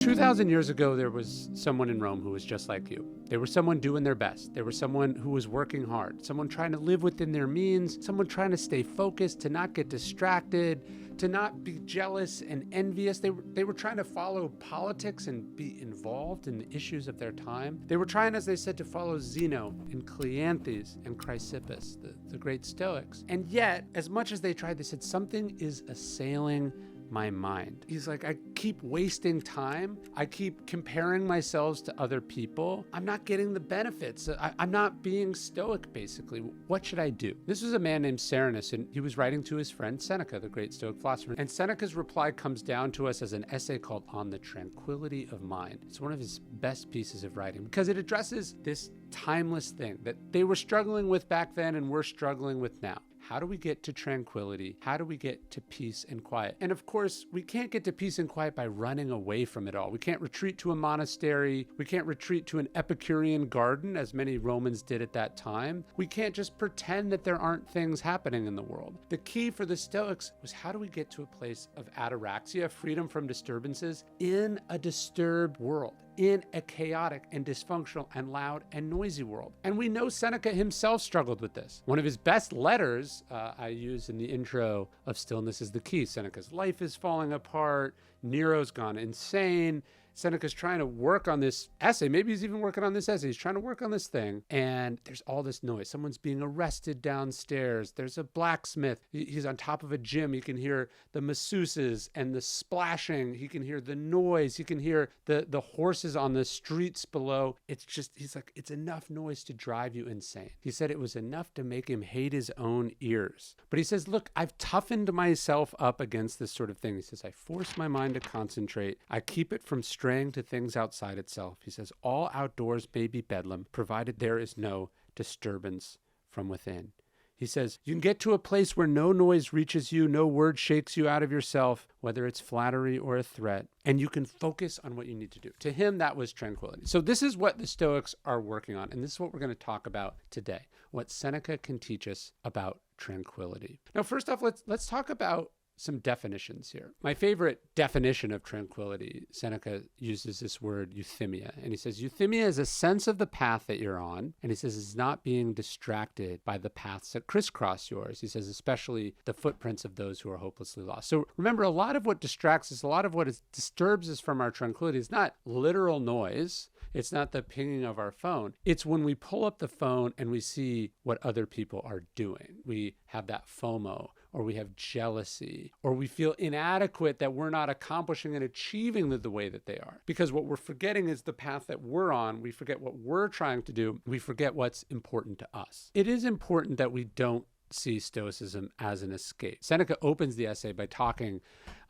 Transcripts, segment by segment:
2,000 years ago, there was someone in Rome who was just like you. They were someone doing their best. They were someone who was working hard, someone trying to live within their means, someone trying to stay focused, to not get distracted, to not be jealous and envious. They were trying to follow politics and be involved in the issues of their time. They were trying, as they said, to follow Zeno and Cleanthes and Chrysippus, the great Stoics. And yet, as much as they tried, they said, something is assailing my mind. He's like, I keep wasting time. I keep comparing myself to other people. I'm not getting the benefits. I'm not being stoic, basically. What should I do? This was a man named Serenus, and he was writing to his friend Seneca, the great Stoic philosopher. And Seneca's reply comes down to us as an essay called On the Tranquility of Mind. It's one of his best pieces of writing because it addresses this timeless thing that they were struggling with back then and we're struggling with now. How do we get to tranquility? How do we get to peace and quiet? And of course, we can't get to peace and quiet by running away from it all. We can't retreat to a monastery. We can't retreat to an Epicurean garden, as many Romans did at that time. We can't just pretend that there aren't things happening in the world. The key for the Stoics was, how do we get to a place of ataraxia, freedom from disturbances, in a disturbed world, in a chaotic and dysfunctional and loud and noisy world? And we know Seneca himself struggled with this. One of his best letters I use in the intro of Stillness is the Key. Seneca's life is falling apart. Nero's gone insane. Seneca's trying to work on this essay. Maybe he's even working on this essay. He's trying to work on this thing. And there's all this noise. Someone's being arrested downstairs. There's a blacksmith. He's on top of a gym. He can hear the masseuses and the splashing. He can hear the noise. He can hear the horses on the streets below. It's just, he's like, it's enough noise to drive you insane. He said it was enough to make him hate his own ears. But he says, look, I've toughened myself up against this sort of thing. He says, I force my mind to concentrate. I keep it from straying to things outside itself. He says, all outdoors may be bedlam, provided there is no disturbance from within. He says, you can get to a place where no noise reaches you, no word shakes you out of yourself, whether it's flattery or a threat, and you can focus on what you need to do. To him, that was tranquility. So this is what the Stoics are working on, and this is what we're going to talk about today, what Seneca can teach us about tranquility. Now, first off, let's talk about some definitions here. My favorite definition of tranquility, Seneca uses this word euthymia, and he says euthymia is a sense of the path that you're on, and he says it's not being distracted by the paths that crisscross yours. He says especially the footprints of those who are hopelessly lost. So remember, a lot of what distracts us, a lot of what disturbs us from our tranquility is not literal noise. It's not the pinging of our phone. It's when we pull up the phone and we see what other people are doing. We have that FOMO, or we have jealousy, or we feel inadequate that we're not accomplishing and achieving the way that they are. Because what we're forgetting is the path that we're on. We forget what we're trying to do. We forget what's important to us. It is important that we don't see Stoicism as an escape. Seneca opens the essay by talking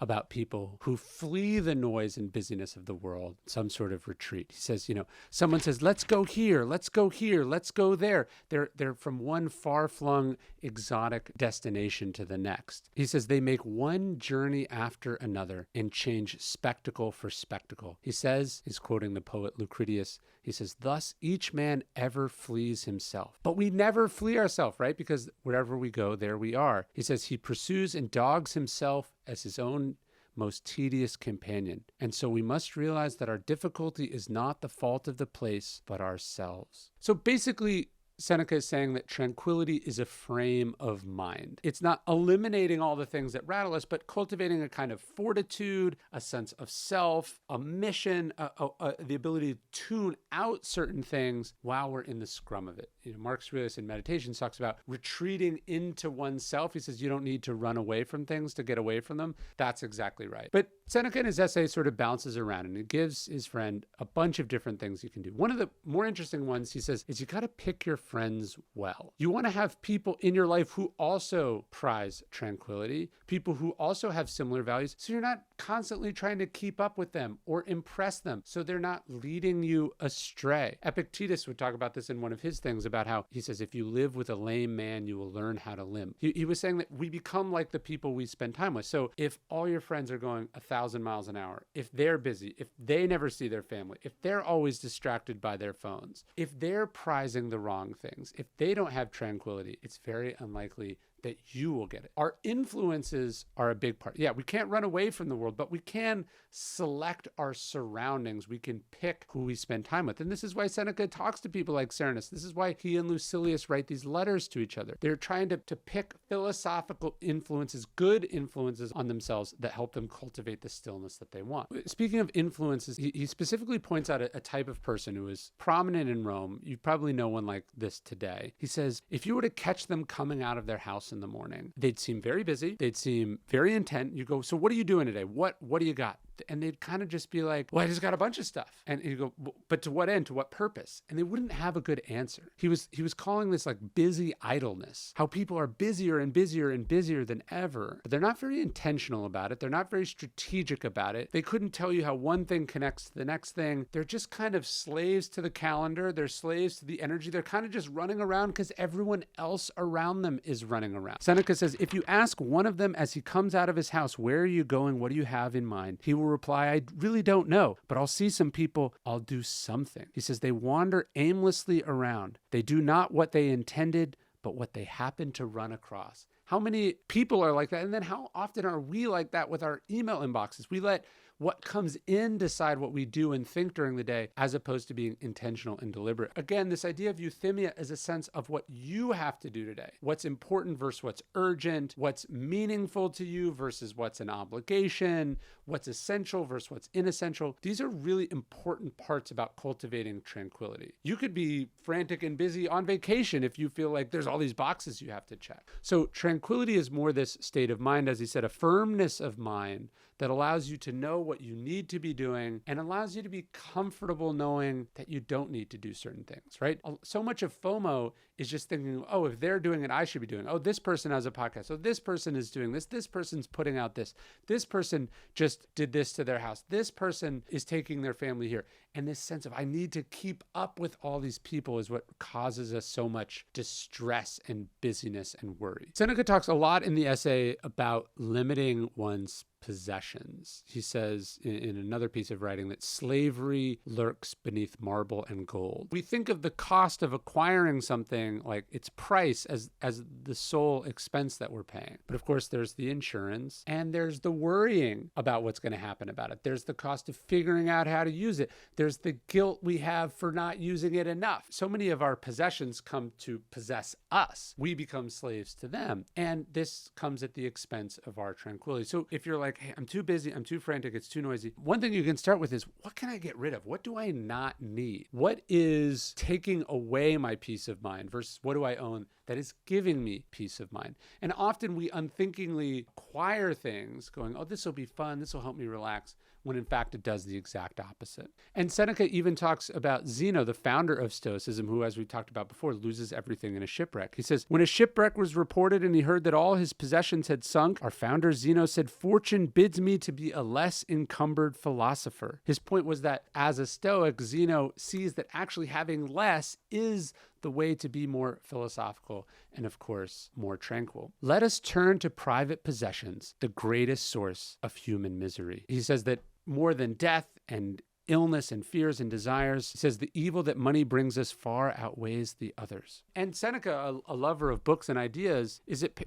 about people who flee the noise and busyness of the world, some sort of retreat. He says, someone says, let's go here, let's go here, let's go there. They're from one far-flung exotic destination to the next. He says they make one journey after another and change spectacle for spectacle. He says, he's quoting the poet Lucretius, he says, thus each man ever flees himself. But we never flee ourselves, right? Because wherever we go, there we are. He says he pursues and dogs himself as his own most tedious companion. And so we must realize that our difficulty is not the fault of the place, but ourselves. So basically, Seneca is saying that tranquility is a frame of mind. It's not eliminating all the things that rattle us, but cultivating a kind of fortitude, a sense of self, a mission, the ability to tune out certain things while we're in the scrum of it. Marcus Aurelius in Meditations talks about retreating into oneself. He says you don't need to run away from things to get away from them. That's exactly right. But Seneca in his essay sort of bounces around and he gives his friend a bunch of different things you can do. One of the more interesting ones, he says, is you got to pick your friends well. You want to have people in your life who also prize tranquility, people who also have similar values, so you're not constantly trying to keep up with them or impress them, so they're not leading you astray. Epictetus would talk about this in one of his things about how he says, if you live with a lame man, you will learn how to limp. He was saying that we become like the people we spend time with. So if all your friends are going 1,000 miles an hour, if they're busy, if they never see their family, if they're always distracted by their phones, if they're prizing the wrong things, if they don't have tranquility, it's very unlikely that you will get it. Our influences are a big part. Yeah, we can't run away from the world, but we can select our surroundings. We can pick who we spend time with. And this is why Seneca talks to people like Serenus. This is why he and Lucilius write these letters to each other. They're trying to pick philosophical influences, good influences on themselves that help them cultivate the stillness that they want. Speaking of influences, he specifically points out a type of person who is prominent in Rome. You probably know one like this today. He says, if you were to catch them coming out of their house in the morning, they'd seem very busy. They'd seem very intent. You go, so what are you doing today? What do you got? And they'd kind of just be like, well, I just got a bunch of stuff. And you go, but to what end? To what purpose? And they wouldn't have a good answer. He was calling this like busy idleness, how people are busier and busier and busier than ever, but they're not very intentional about it. They're not very strategic about it. They couldn't tell you how one thing connects to the next thing. They're just kind of slaves to the calendar. They're slaves to the energy. They're kind of just running around because everyone else around them is running around. Seneca says, if you ask one of them as he comes out of his house, where are you going? What do you have in mind? He will reply, I really don't know, but I'll see some people. I'll do something. He says they wander aimlessly around. They do not what they intended, but what they happen to run across. How many people are like that? And then how often are we like that with our email inboxes? We let what comes in decide what we do and think during the day, as opposed to being intentional and deliberate. Again, this idea of euthymia is a sense of what you have to do today. What's important versus what's urgent, what's meaningful to you versus what's an obligation, what's essential versus what's inessential. These are really important parts about cultivating tranquility. You could be frantic and busy on vacation if you feel like there's all these boxes you have to check. So tranquility is more this state of mind, as he said, a firmness of mind that allows you to know what you need to be doing and allows you to be comfortable knowing that you don't need to do certain things, right? So much of FOMO is just thinking, oh, if they're doing it, I should be doing it. Oh, this person has a podcast. Oh, this person is doing this. This person's putting out this. This person just did this to their house. This person is taking their family here. And this sense of I need to keep up with all these people is what causes us so much distress and busyness and worry. Seneca talks a lot in the essay about limiting one's possessions. He says in another piece of writing that slavery lurks beneath marble and gold. We think of the cost of acquiring something like its price as the sole expense that we're paying. But of course, there's the insurance and there's the worrying about what's going to happen about it. There's the cost of figuring out how to use it. There's the guilt we have for not using it enough. So many of our possessions come to possess us. We become slaves to them. And this comes at the expense of our tranquility. So if you're like, hey, I'm too busy, I'm too frantic, it's too noisy. One thing you can start with is, what can I get rid of? What do I not need? What is taking away my peace of mind versus what do I own that is giving me peace of mind? And often we unthinkingly acquire things going, oh, this will be fun, this will help me relax, when in fact it does the exact opposite. And Seneca even talks about Zeno, the founder of Stoicism, who, as we talked about before, loses everything in a shipwreck. He says, when a shipwreck was reported and he heard that all his possessions had sunk, our founder Zeno said, fortune bids me to be a less encumbered philosopher. His point was that as a Stoic, Zeno sees that actually having less is the way to be more philosophical and, of course, more tranquil. Let us turn to private possessions, the greatest source of human misery. He says that more than death and illness and fears and desires, he says the evil that money brings us far outweighs the others. And Seneca, a lover of books and ideas,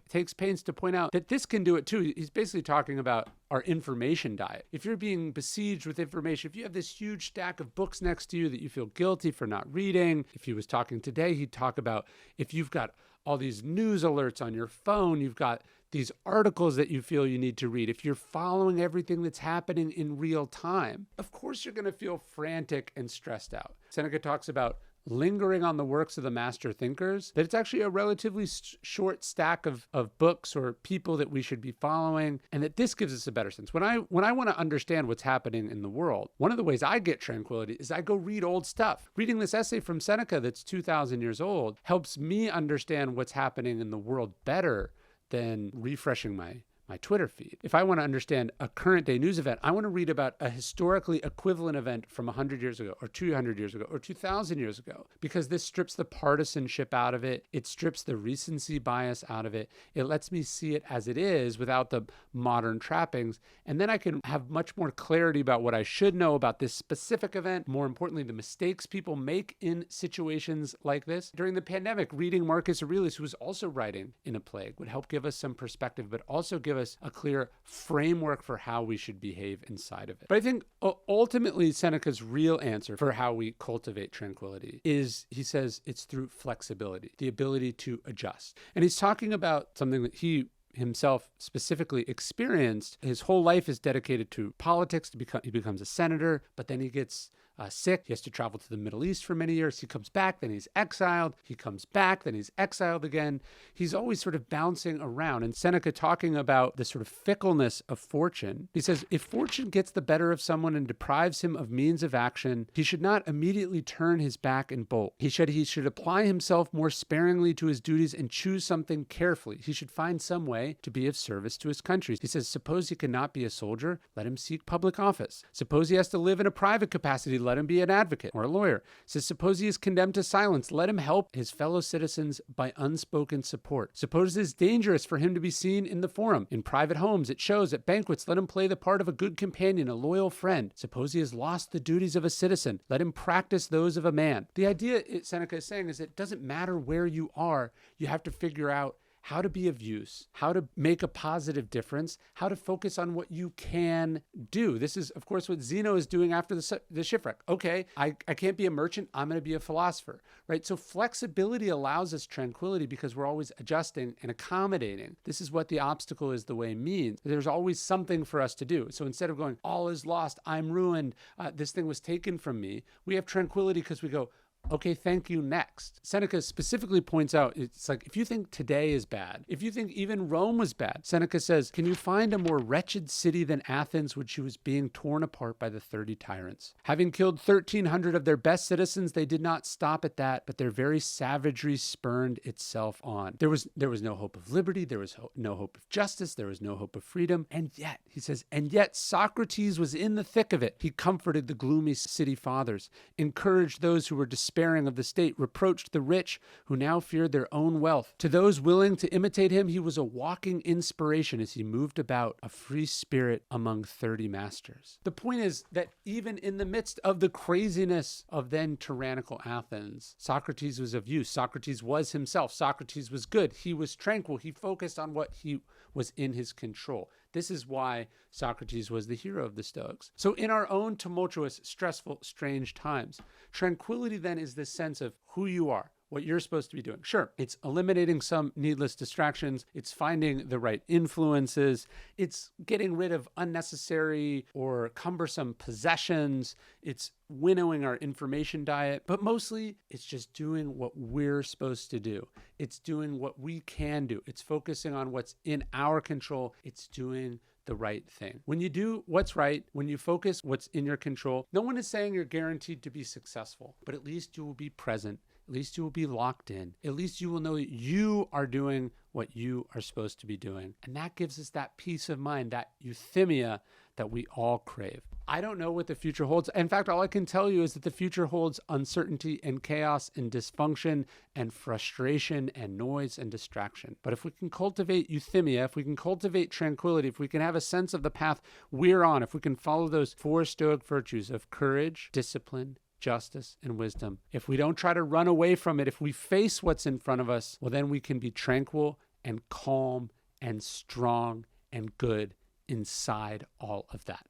takes pains to point out that this can do it too. He's basically talking about our information diet. If you're being besieged with information, if you have this huge stack of books next to you that you feel guilty for not reading, if he was talking today, he'd talk about if you've got all these news alerts on your phone, you've got these articles that you feel you need to read, if you're following everything that's happening in real time, of course you're going to feel frantic and stressed out. Seneca talks about lingering on the works of the master thinkers, that it's actually a relatively short stack of books or people that we should be following, and that this gives us a better sense. When I want to understand what's happening in the world, one of the ways I get tranquility is I go read old stuff. Reading this essay from Seneca that's 2,000 years old helps me understand what's happening in the world better than refreshing my my Twitter feed. If I want to understand a current day news event, I want to read about a historically equivalent event from 100 years ago or 200 years ago or 2,000 years ago, because this strips the partisanship out of it. It strips the recency bias out of it. It lets me see it as it is without the modern trappings. And then I can have much more clarity about what I should know about this specific event. More importantly, the mistakes people make in situations like this. During the pandemic, reading Marcus Aurelius, who was also writing in a plague, would help give us some perspective, but also give us a clear framework for how we should behave inside of it. But I think ultimately Seneca's real answer for how we cultivate tranquility is, he says, it's through flexibility, the ability to adjust. And he's talking about something that he himself specifically experienced. His whole life is dedicated to politics. He becomes a senator, but then he gets sick. He has to travel to the Middle East for many years. He comes back, then he's exiled. He comes back, then he's exiled again. He's always sort of bouncing around. And Seneca, talking about the sort of fickleness of fortune, he says, if fortune gets the better of someone and deprives him of means of action, he should not immediately turn his back and bolt. He should apply himself more sparingly to his duties and choose something carefully. He should find some way to be of service to his country. He says, suppose he cannot be a soldier, let him seek public office. Suppose he has to live in a private capacity, let him be an advocate or a lawyer. Says, suppose he is condemned to silence, let him help his fellow citizens by unspoken support. Suppose it is dangerous for him to be seen in the forum, in private homes, at shows, at banquets, let him play the part of a good companion, a loyal friend. Suppose he has lost the duties of a citizen, let him practice those of a man. The idea, Seneca is saying, is it doesn't matter where you are, you have to figure out how to be of use, how to make a positive difference, how to focus on what you can do. This is, of course, what Zeno is doing after the shipwreck. Okay, I can't be a merchant, I'm going to be a philosopher, right? So flexibility allows us tranquility because we're always adjusting and accommodating. This is what the obstacle is the way means. There's always something for us to do. So instead of going, all is lost, I'm ruined, this thing was taken from me, we have tranquility because we go, okay, thank you, next. Seneca specifically points out, it's like, if you think today is bad, if you think even Rome was bad, Seneca says, can you find a more wretched city than Athens, which was being torn apart by the 30 tyrants? Having killed 1,300 of their best citizens, they did not stop at that, but their very savagery spurned itself on. There was no hope of liberty, there was no hope of justice, there was no hope of freedom, and yet, he says, and yet Socrates was in the thick of it. He comforted the gloomy city fathers, encouraged those who were despairing of the state, reproached the rich who now feared their own wealth. To those willing to imitate him, he was a walking inspiration as he moved about, a free spirit among 30 masters. The point is that even in the midst of the craziness of then tyrannical Athens, Socrates was of use. Socrates was himself. Socrates was good. He was tranquil. He focused on what he was in his control. This is why Socrates was the hero of the Stoics. So in our own tumultuous, stressful, strange times, tranquility then is this sense of who you are, what you're supposed to be doing. Sure, it's eliminating some needless distractions. It's finding the right influences. It's getting rid of unnecessary or cumbersome possessions. It's winnowing our information diet. But mostly, it's just doing what we're supposed to do. It's doing what we can do. It's focusing on what's in our control. It's doing the right thing. When you do what's right, when you focus what's in your control, no one is saying you're guaranteed to be successful, but at least you will be present. At least you will be locked in. At least you will know that you are doing what you are supposed to be doing. And that gives us that peace of mind, that euthymia that we all crave. I don't know what the future holds. In fact, all I can tell you is that the future holds uncertainty and chaos and dysfunction and frustration and noise and distraction. But if we can cultivate euthymia, if we can cultivate tranquility, if we can have a sense of the path we're on, if we can follow those 4 Stoic virtues of courage, discipline, justice, and wisdom, if we don't try to run away from it, if we face what's in front of us, well, then we can be tranquil and calm and strong and good inside all of that.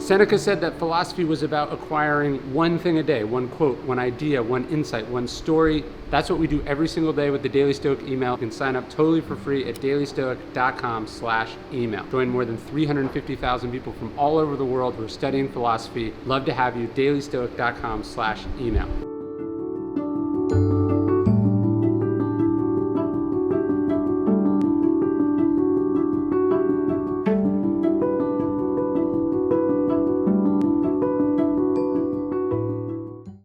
Seneca said that philosophy was about acquiring one thing a day, one quote, one idea, one insight, one story. That's what we do every single day with the Daily Stoic email. You can sign up totally for free at dailystoic.com/email. Join more than 350,000 people from all over the world who are studying philosophy. Love to have you, dailystoic.com/email.